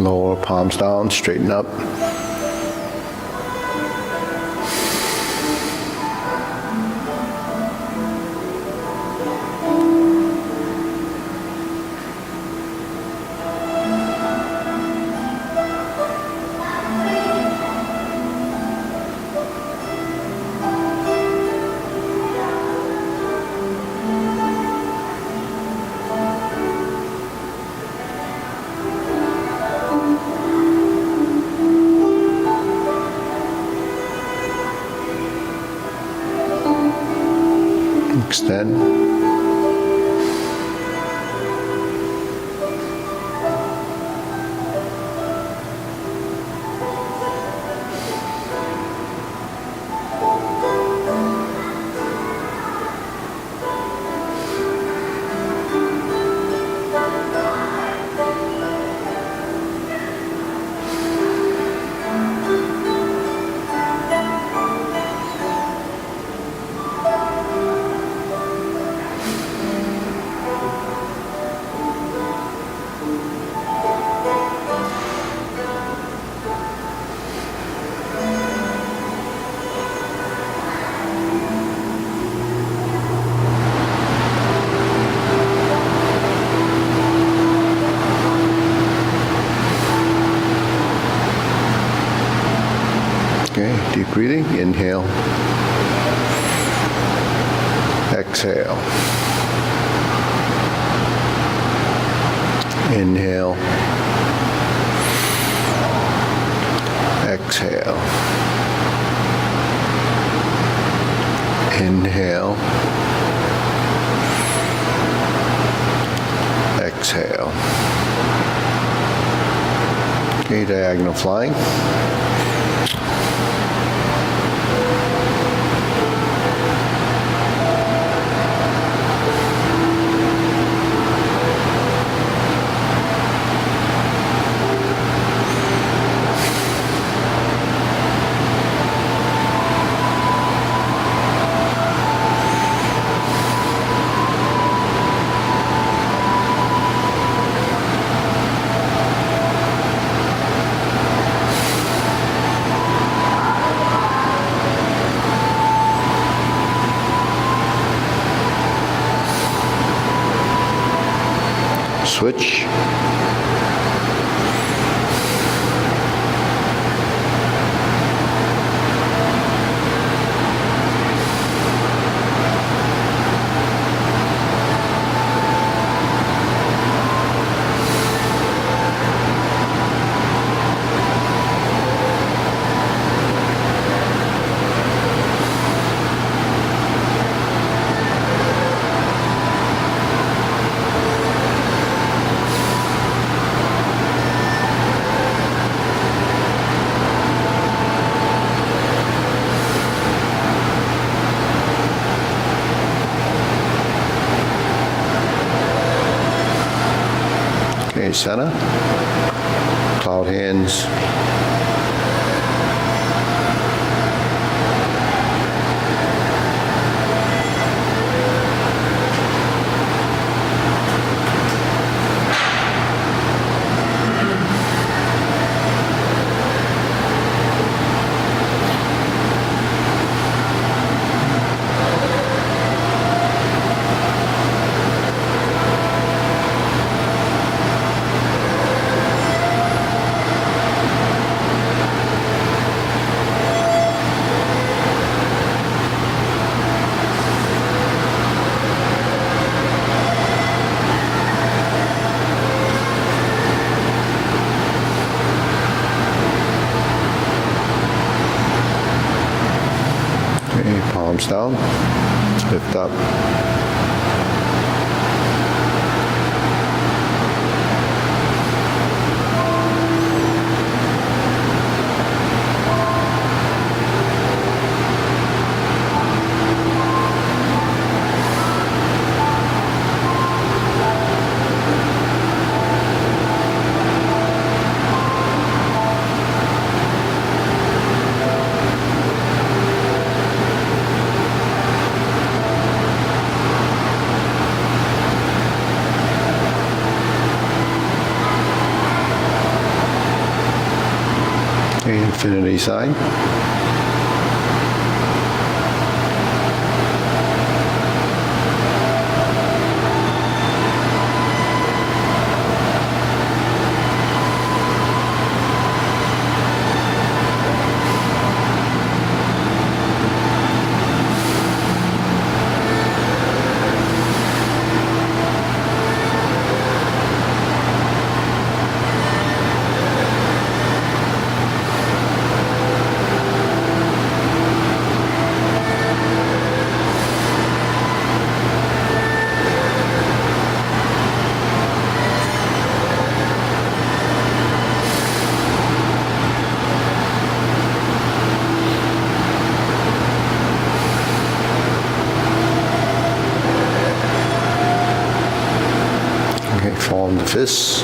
Lower palms down, straighten up. Extend. Okay, deep breathing, inhale, exhale, inhale, exhale, inhale, exhale. Okay, diagonal flying. Switch. Okay, center, cloud hands. Palms down, lift up. Okay, infinity sign. Okay, form the fists.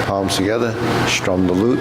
Palms together, strum the lute.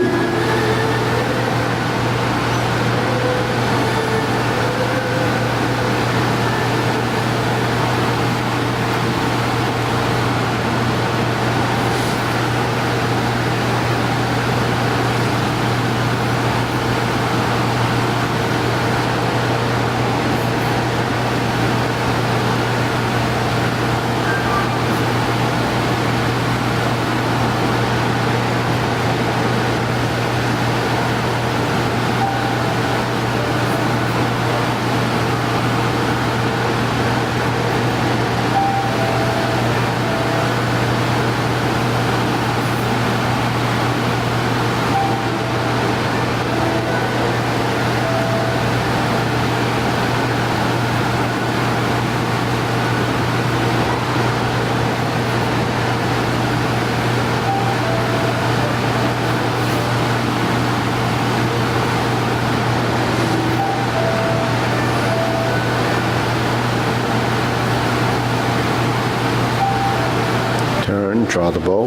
Turn, draw the bow.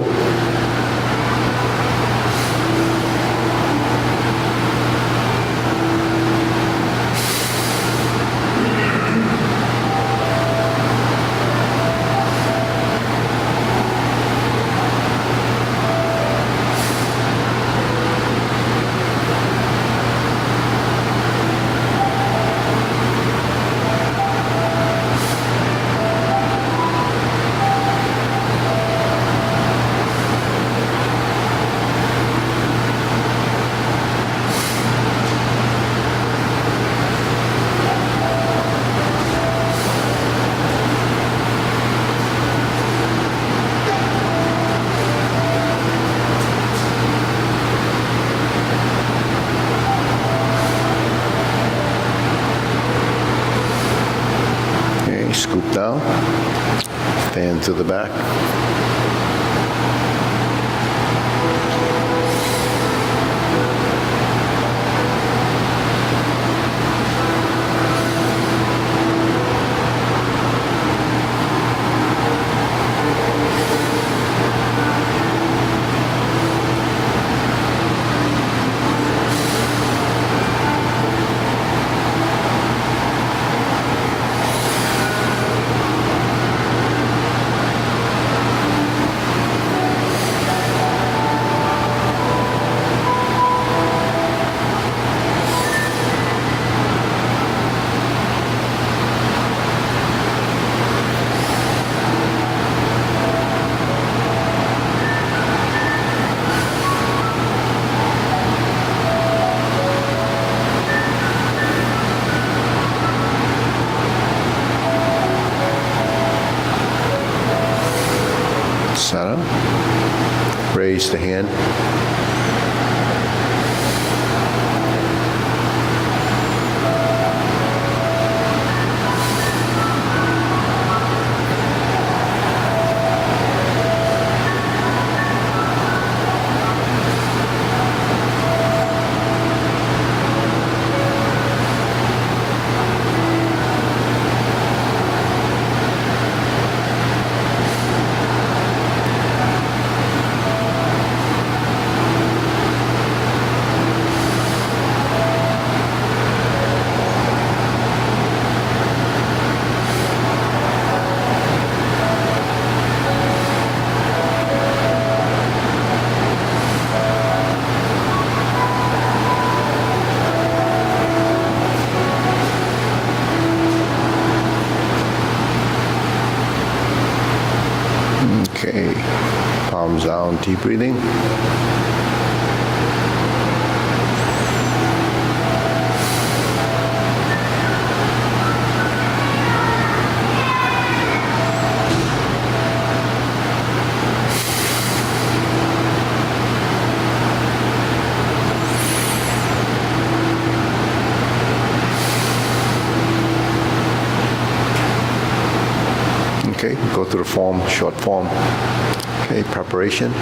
Scoop down, fan to the back. raise the hand. Okay, palms down, deep breathing. Okay, go through the form, short form. Okay, preparation.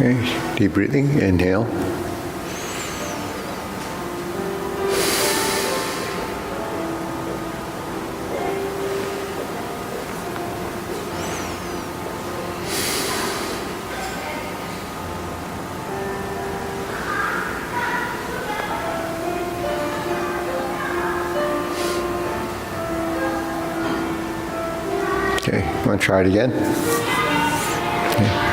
Okay, deep breathing, inhale. Okay, want to try it again? Okay.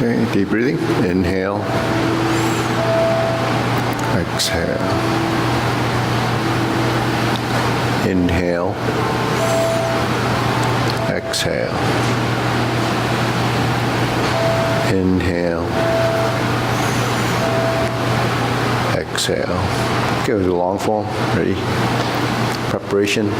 Okay, deep breathing. Inhale. Exhale. Inhale. Exhale. Inhale. Exhale. Okay, we'll do long form. Ready? Preparation.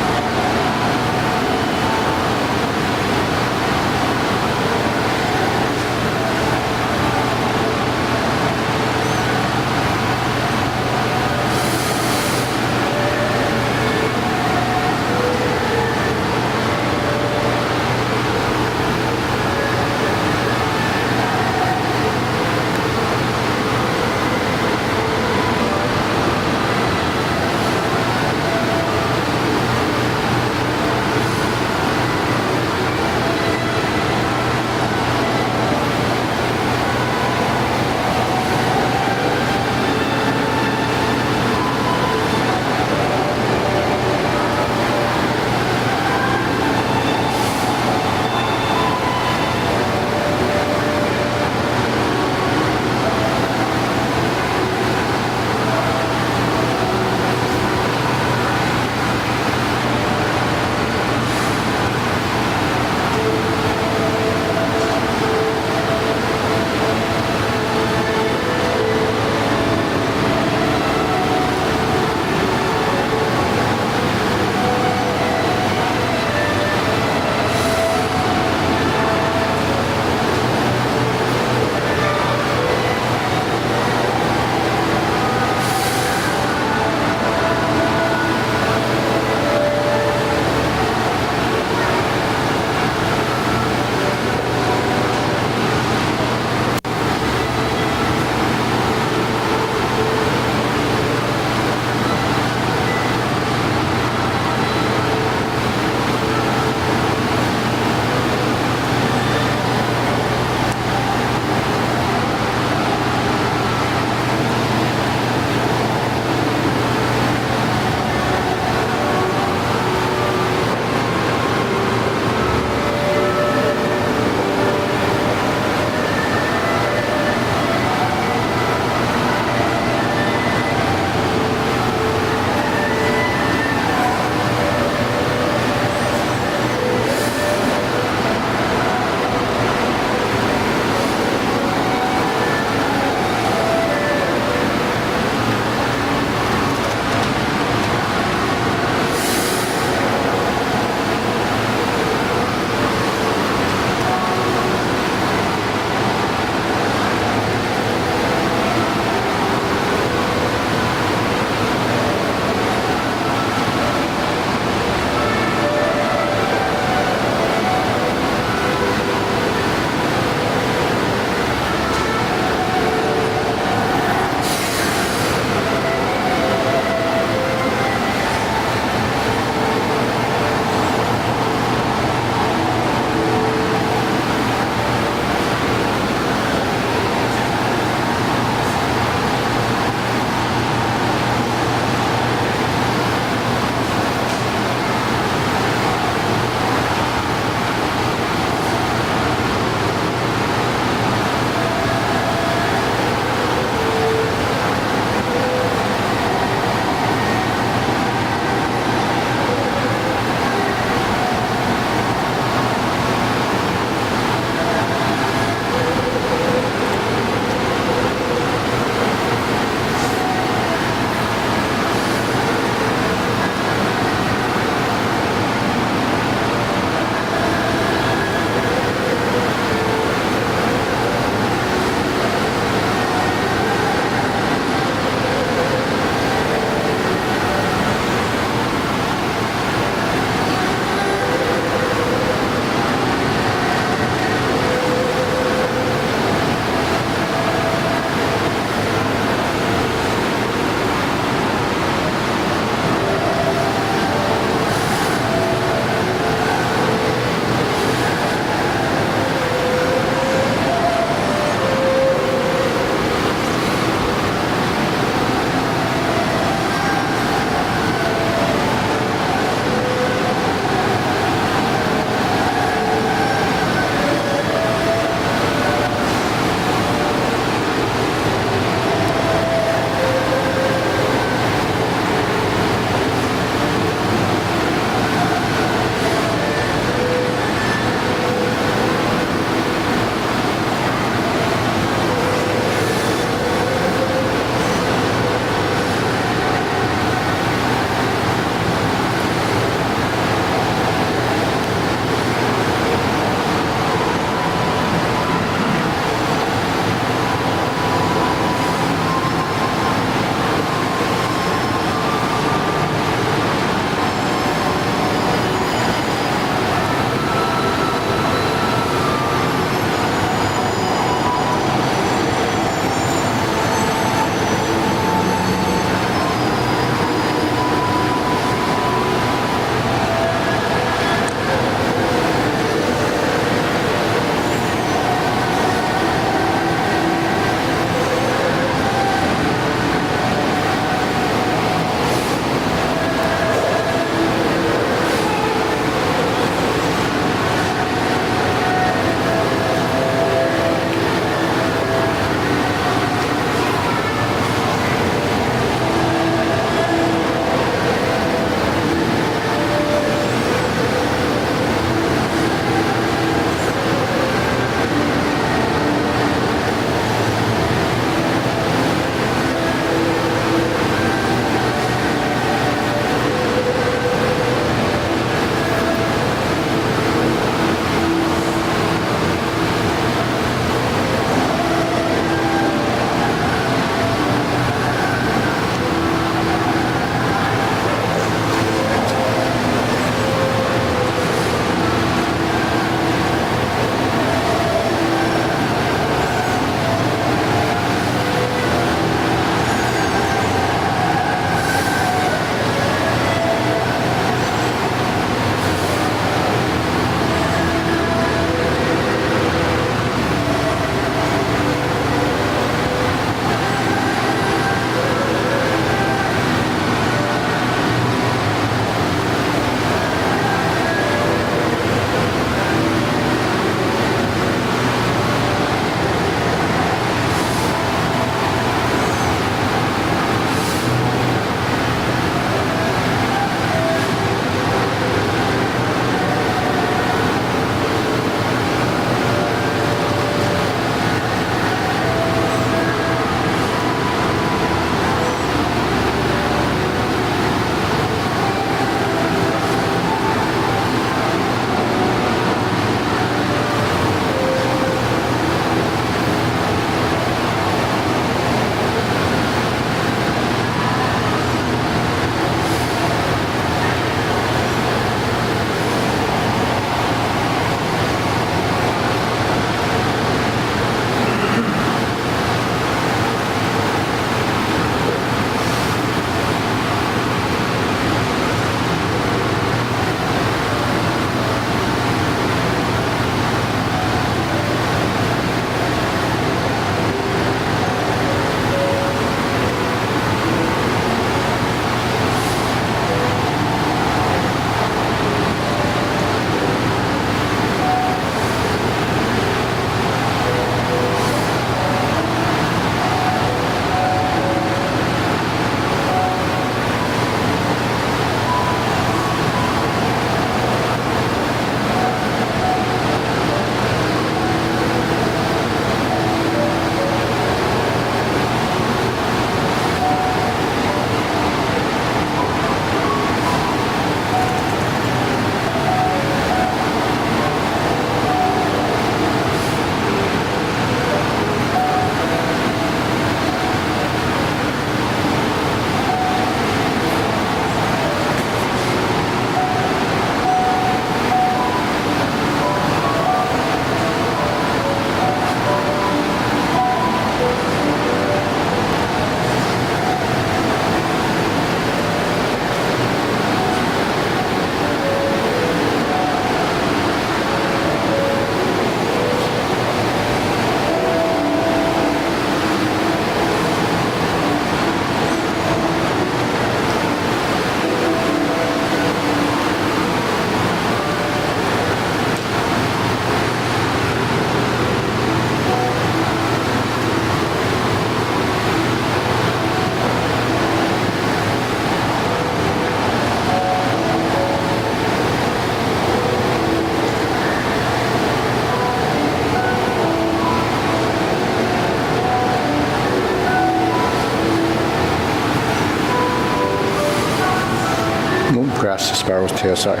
grasp the sparrow's tail side.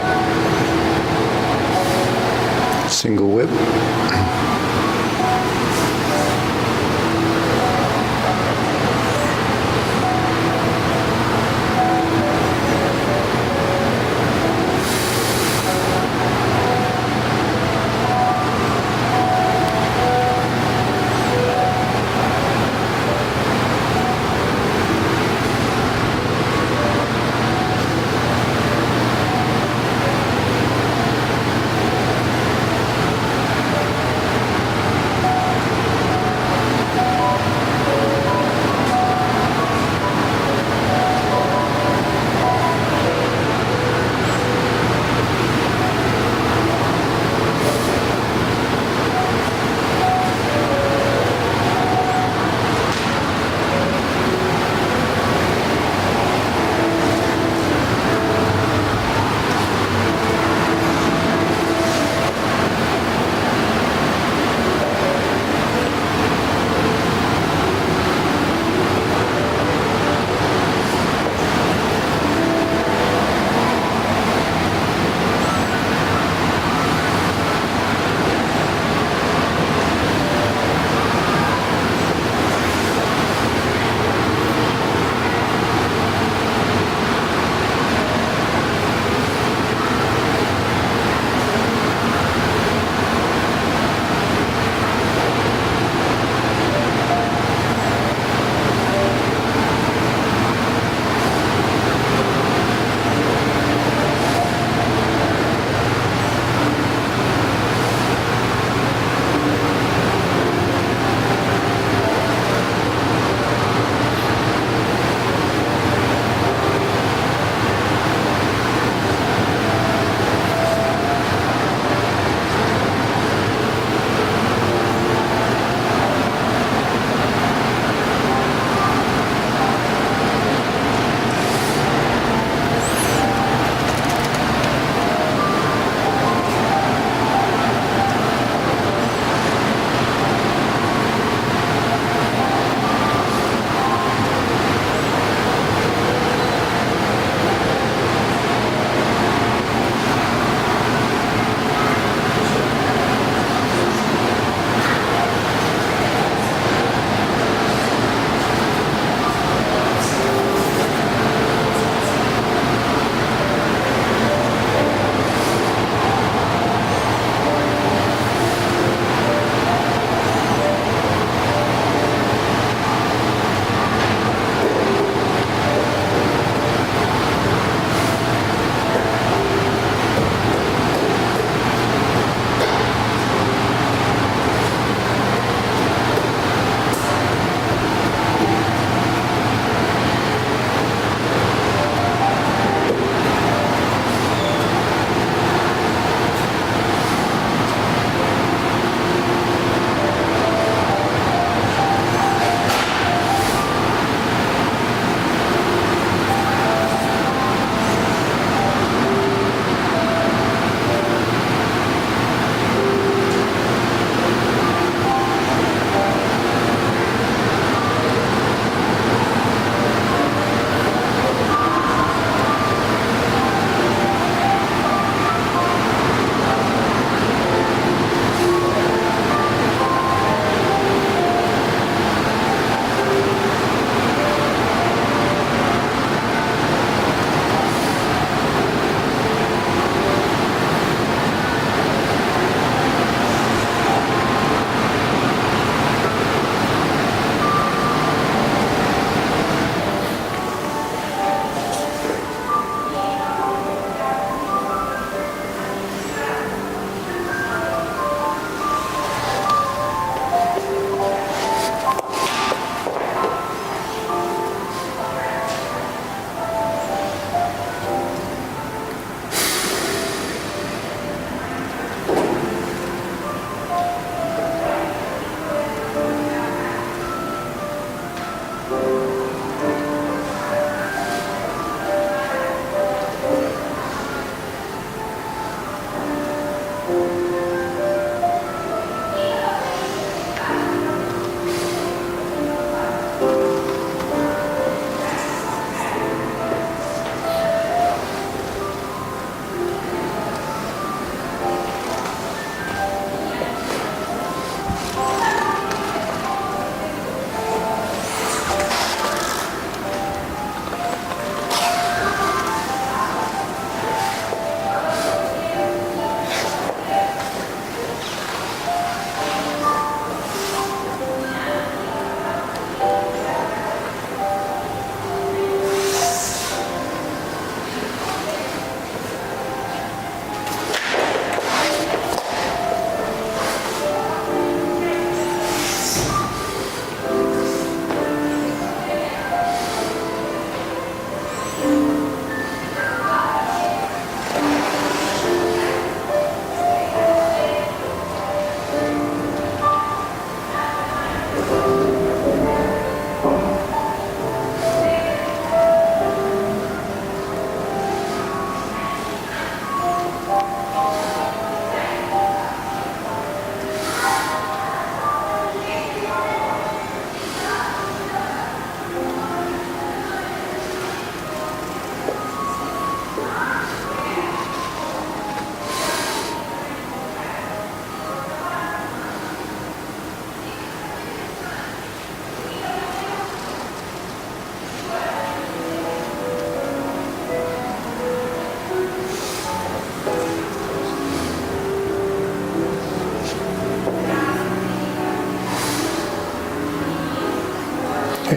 Single whip.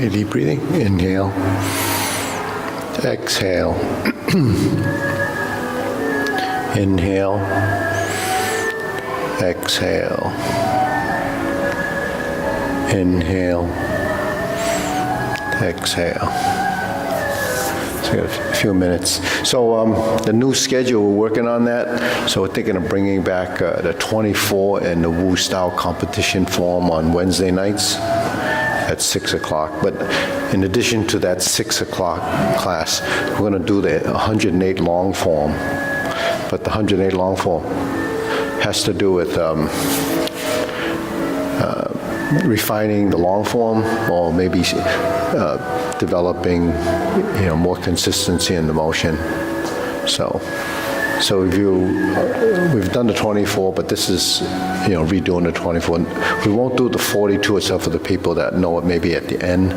Okay, deep breathing. Inhale. Exhale. Inhale. Exhale. Inhale. Exhale. So we got a few minutes. So the new schedule, we're working on that. So we're thinking of bringing back the 24 and the Wu Style competition form on Wednesday nights at 6 o'clock. But in addition to that 6 o'clock class, we're going to do the 108 long form. But the 108 long form has to do with refining the long form, or maybe developing, more consistency in the motion. So if we've done the 24, but this is, redoing the 24. We won't do the 42 except for the people that know it maybe at the end,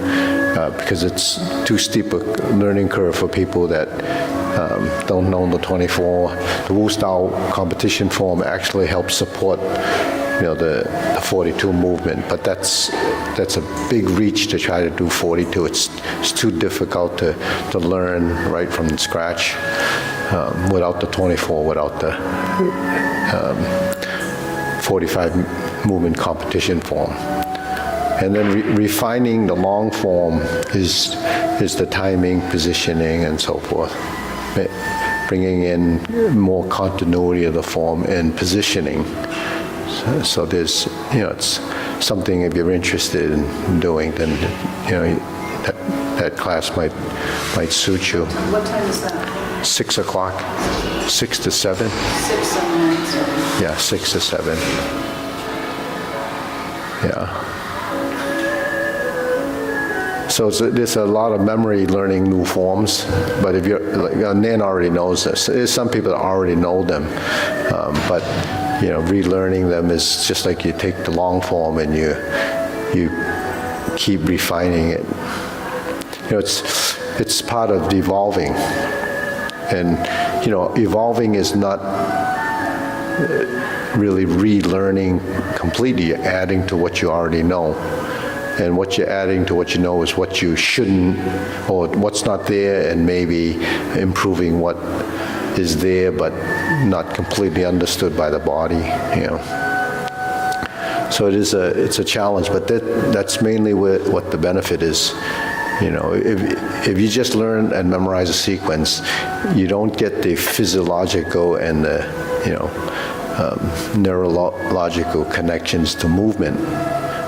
because it's too steep a learning curve for people that don't know the 24. The Wu Style competition form actually helps support the 42 movement, but that's a big reach to try to do 42. It's too difficult to learn right from scratch without the 24, without the 45 movement competition form. And then refining the long form is the timing, positioning, and so forth. Bringing in more continuity of the form and positioning. So there's, it's something if you're interested in doing, then, that class might suit you. What time is that? 6 o'clock, 6 to 7. 6, 7, 7. Yeah, 6 to 7. Yeah. So there's a lot of memory learning new forms, but if you're, Nan already knows this. There's some people that already know them, but relearning them is just like you take the long form and you keep refining it. It's part of evolving, and evolving is not really relearning completely. You're adding to what you already know. And what you're adding to what you know is what you shouldn't, or what's not there, and maybe improving what is there but not completely understood by the body. So it's a challenge, but that's mainly what the benefit is. If you just learn and memorize a sequence, you don't get the physiological and the neurological connections to movement,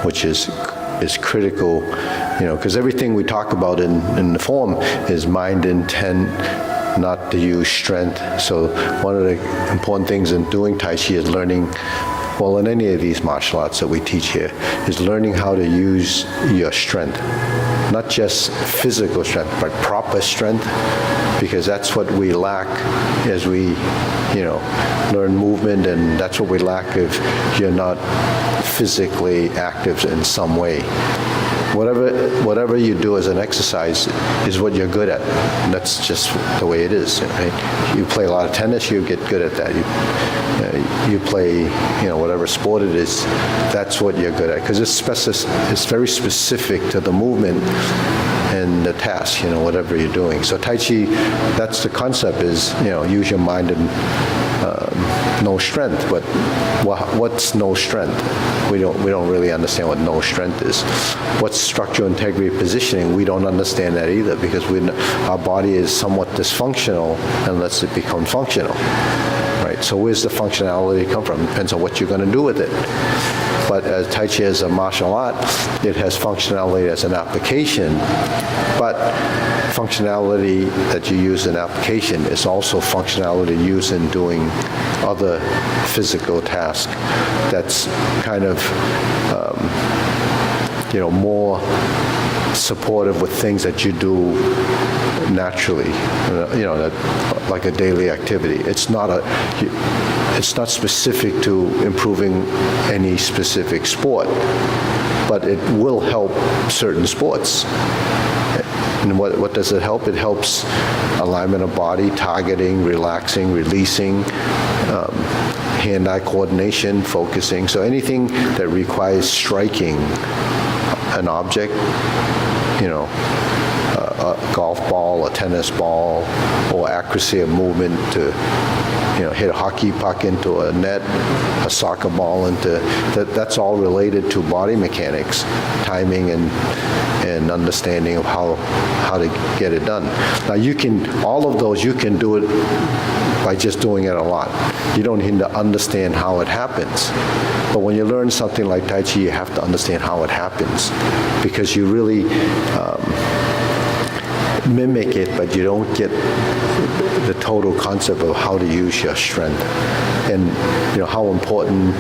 which is critical, because everything we talk about in the form is mind intent, not to use strength. So one of the important things in doing Tai Chi is learning, well, in any of these martial arts that we teach here, is learning how to use your strength. Not just physical strength, but proper strength, because that's what we lack as we, learn movement, and that's what we lack if you're not physically active in some way. Whatever you do as an exercise is what you're good at. And that's just the way it is. Right? You play a lot of tennis, you get good at that. You play, whatever sport it is, that's what you're good at, because it's very specific to the movement and the task, whatever you're doing. So Tai Chi, that's the concept is, use your mind and no strength. But what's no strength? We don't really understand what no strength is. What's structural integrity positioning? We don't understand that either, because our body is somewhat dysfunctional unless it becomes functional. Right? So where's the functionality come from? It depends on what you're going to do with it. But as Tai Chi as a martial art, it has functionality as an application, but functionality that you use in application is also functionality used in doing other physical tasks. That's kind of, more supportive with things that you do naturally, like a daily activity. It's not specific to improving any specific sport, but it will help certain sports. And what does it help? It helps alignment of body, targeting, relaxing, releasing, hand-eye coordination, focusing. So anything that requires striking an object you know, a golf ball, a tennis ball, or accuracy of movement to, you know, hit a hockey puck into a net, a soccer ball into, that's all related to body mechanics, timing and understanding of how to get it done. Now you can, all of those, you can do it by just doing it a lot. You don't need to understand how it happens. But when you learn something like Tai Chi, you have to understand how it happens, because you really mimic it, but you don't get the total concept of how to use your strength and, you know, how important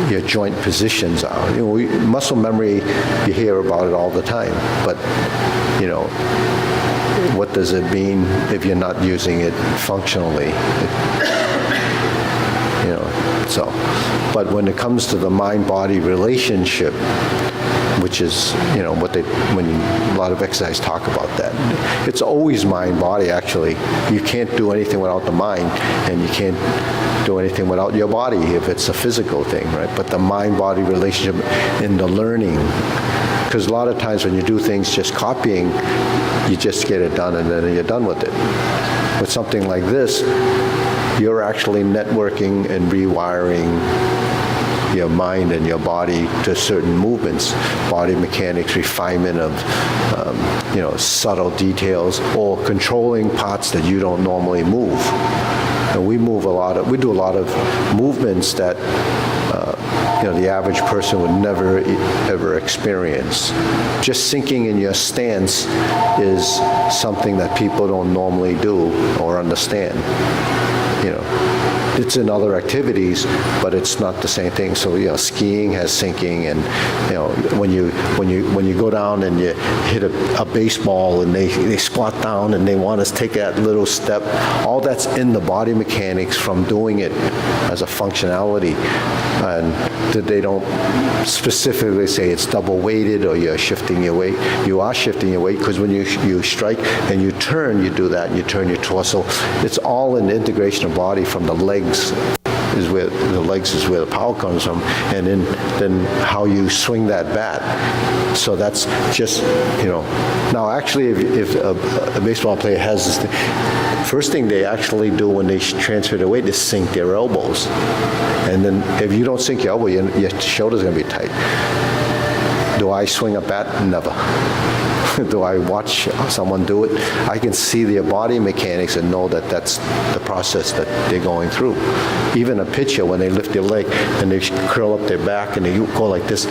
your joint positions are. You know, muscle memory, you hear about it all the time, but, you know, what does it mean if you're not using it functionally? You know, so, but when it comes to the mind-body relationship, which is, you know, when a lot of exercise talk about that. It's always mind-body, actually. You can't do anything without the mind, and you can't do anything without your body if it's a physical thing, right? But the mind-body relationship in the learning, because a lot of times when you do things just copying, you just get it done and then you're done with it. With something like this, you're actually networking and rewiring your mind and your body to certain movements, body mechanics, refinement of, you know, subtle details, or controlling parts that you don't normally move. And we do a lot of movements that, you know, the average person would never ever experience. Just sinking in your stance is something that people don't normally do or understand, you know. It's in other activities, but it's not the same thing. So, you know, skiing has sinking, and, you know, when you go down and you hit a baseball and they squat down and they want to take that little step, all that's in the body mechanics from doing it as a functionality, and that they don't specifically say it's double weighted or you're shifting your weight. You are shifting your weight, because when you strike and you turn, you do that, and you turn your torso. It's all an integration of body from the legs is where the power comes from, and then how you swing that bat. So that's just, you know. Now actually, if a baseball player has this thing, first thing they actually do when they transfer their weight is sink their elbows. And then if you don't sink your elbow, your shoulder's gonna be tight. Do I swing a bat? Never. Do I watch someone do it? I can see their body mechanics and know that that's the process that they're going through. Even a pitcher, when they lift their leg and they curl up their back and they go like this,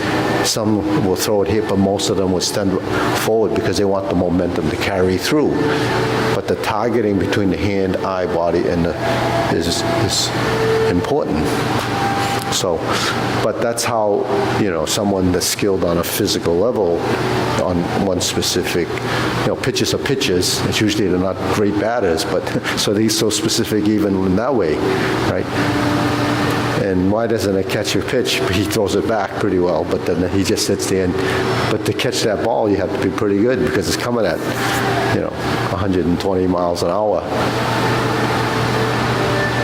some will throw it here, but most of them will stand forward because they want the momentum to carry through. But the targeting between the hand, eye, body, and is important. So, but that's how, you know, someone that's skilled on a physical level on one specific, you know, pitches are pitches. It's usually they're not great batters, but so he's so specific even in that way, right? And why doesn't it catch your pitch? He throws it back pretty well, but then he just sits there. But to catch that ball, you have to be pretty good because it's coming at, you know, 120 miles an hour.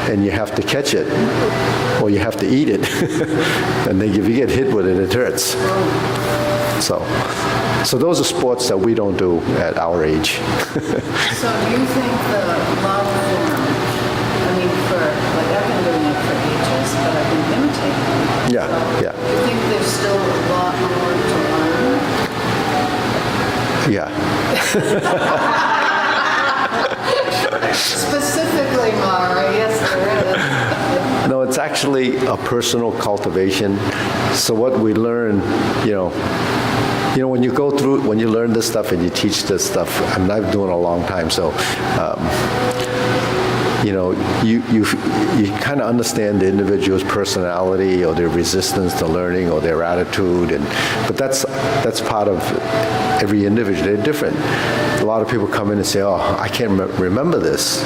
And you have to catch it, or you have to eat it. And then if you get hit with it, it hurts. So those are sports that we don't do at our age. So do you think the love form, I mean, I've been doing it for ages, but I've been imitating it. Yeah, so yeah. Do you think there's still a lot more to learn? Yeah. Specifically, Mara, yes, there is. No, it's actually a personal cultivation. So what we learn, you know, when you go through, when you learn this stuff and you teach this stuff, I mean, I've been doing it a long time, so, you know, you kind of understand the individual's personality or their resistance to learning or their attitude, but that's part of every individual. They're different. A lot of people come in and say, oh, I can't remember this.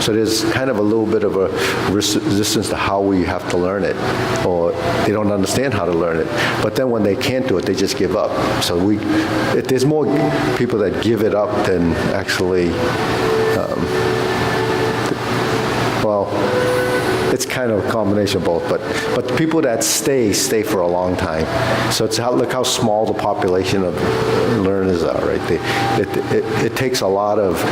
So there's kind of a little bit of a resistance to how we have to learn it, or they don't understand how to learn it. But then when they can't do it, they just give up. So there's more people that give it up than actually, well, it's kind of a combination of both. But the people that stay for a long time. So look how small the population of learners are, right? It takes a lot of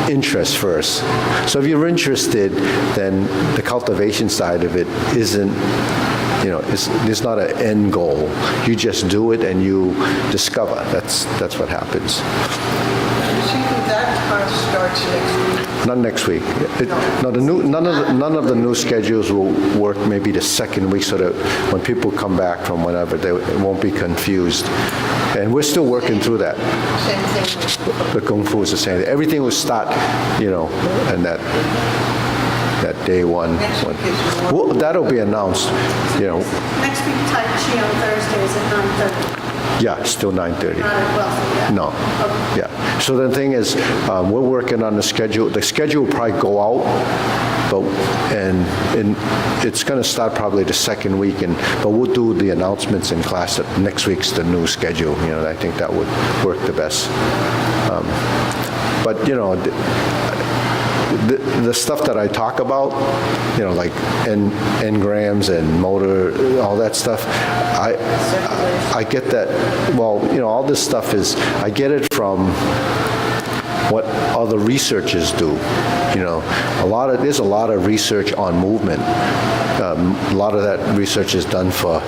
interest first. So if you're interested, then the cultivation side of it isn't, it's not an end goal. You just do it and you discover. That's what happens. That class starts next week. Not next week. None of the new schedules will work maybe the second week, so that when people come back from whenever, they won't be confused. And we're still working through that. Same thing. The Kung Fu is the same. Everything will start, and that day one. Next week is more. Well, that'll be announced, Next week, Tai Chi on Thursdays at 9:30. Yeah, still 9:30. Not at 12, yeah. No, yeah. So the thing is, we're working on the schedule. The schedule will probably go out, and it's going to start probably the second week, but we'll do the announcements in class that next week's the new schedule. I think that would work the best. But the stuff that I talk about, like engrams and motor, all that stuff, I get that. Well, all this stuff I get it from what other researchers do. There's a lot of research on movement. A lot of that research is done for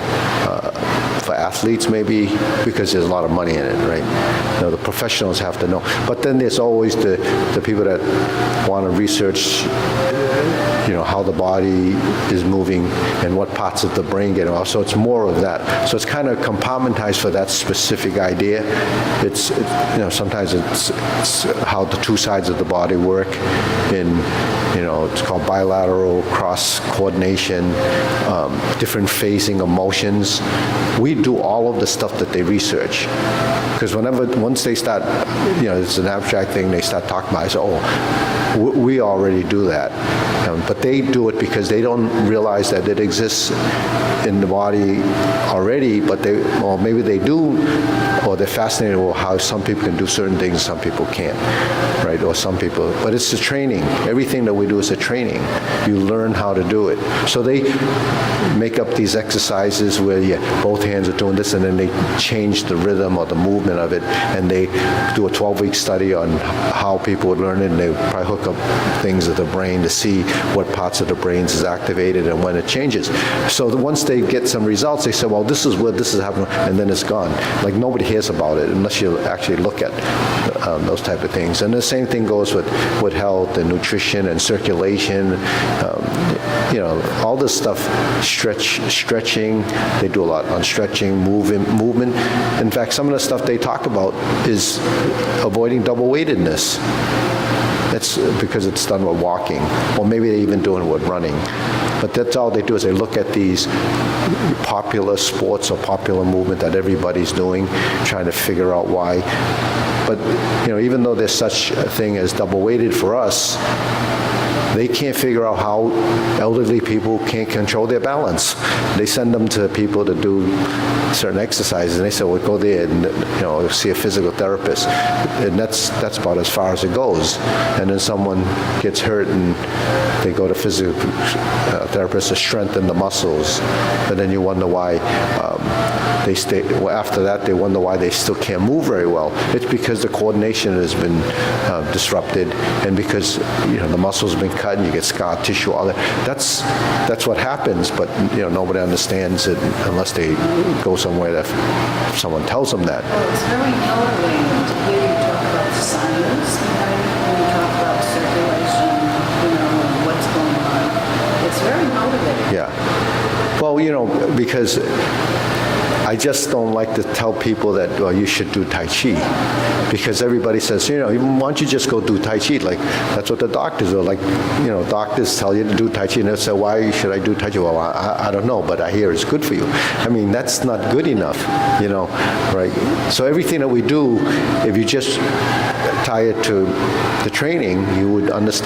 athletes, maybe, because there's a lot of money in it, right? The professionals have to know. But then there's always the people that want to research, how the body is moving and what parts of the brain get involved. So it's more of that. So it's kind of compartmentized for that specific idea. It's sometimes it's how the two sides of the body work in, it's called bilateral cross coordination, different phasing of motions. We do all of the stuff that they research. Because once they start, it's an abstract thing, they start talking about it, I say, we already do that. But they do it because they don't realize that it exists in the body already, but maybe they do, or they're fascinated with how some people can do certain things and some people can't, right? Or some people, but it's the training. Everything that we do is a training. You learn how to do it. So they make up these exercises where both hands are doing this, and then they change the rhythm or the movement of it, and they do a 12-week study on how people would learn it, and they probably hook up things of the brain to see what parts of the brains is activated and when it changes. So once they get some results, they say, well, this is where this is happening, and then it's gone. Like nobody hears about it unless you actually look at those type of things. And the same thing goes with health and nutrition and circulation. All this stuff, stretching, they do a lot on stretching, movement. In fact, some of the stuff they talk about is avoiding double-weightedness. That's because it's done with walking, or maybe they even doing it with running. But that's all they do is they look at these popular sports or popular movement that everybody's doing, trying to figure out why. But even though there's such a thing as double-weighted for us, they can't figure out how elderly people can't control their balance. They send them to people to do certain exercises, and they say, well, go there and see a physical therapist. And that's about as far as it goes. And then someone gets hurt and they go to physical therapists to strengthen the muscles. And then you wonder why after that, they wonder why they still can't move very well. It's because the coordination has been disrupted, and because the muscles have been cut and you get scar tissue, all that. That's what happens, but nobody understands it unless they go somewhere that someone tells them that. Well, it's very motivating to hear you talk about science, when you talk about circulation, what's going on. It's very motivating. Yeah. Well, because I just don't like to tell people that, well, you should do Tai Chi, because everybody says, why don't you just go do Tai Chi? Like, that's what the doctors are like. Doctors tell you to do Tai Chi, and they say, why should I do Tai Chi? Well, I don't know, but I hear it's good for you. I mean, that's not good enough, right? So everything that we do, if you just tie it to the training, you would understand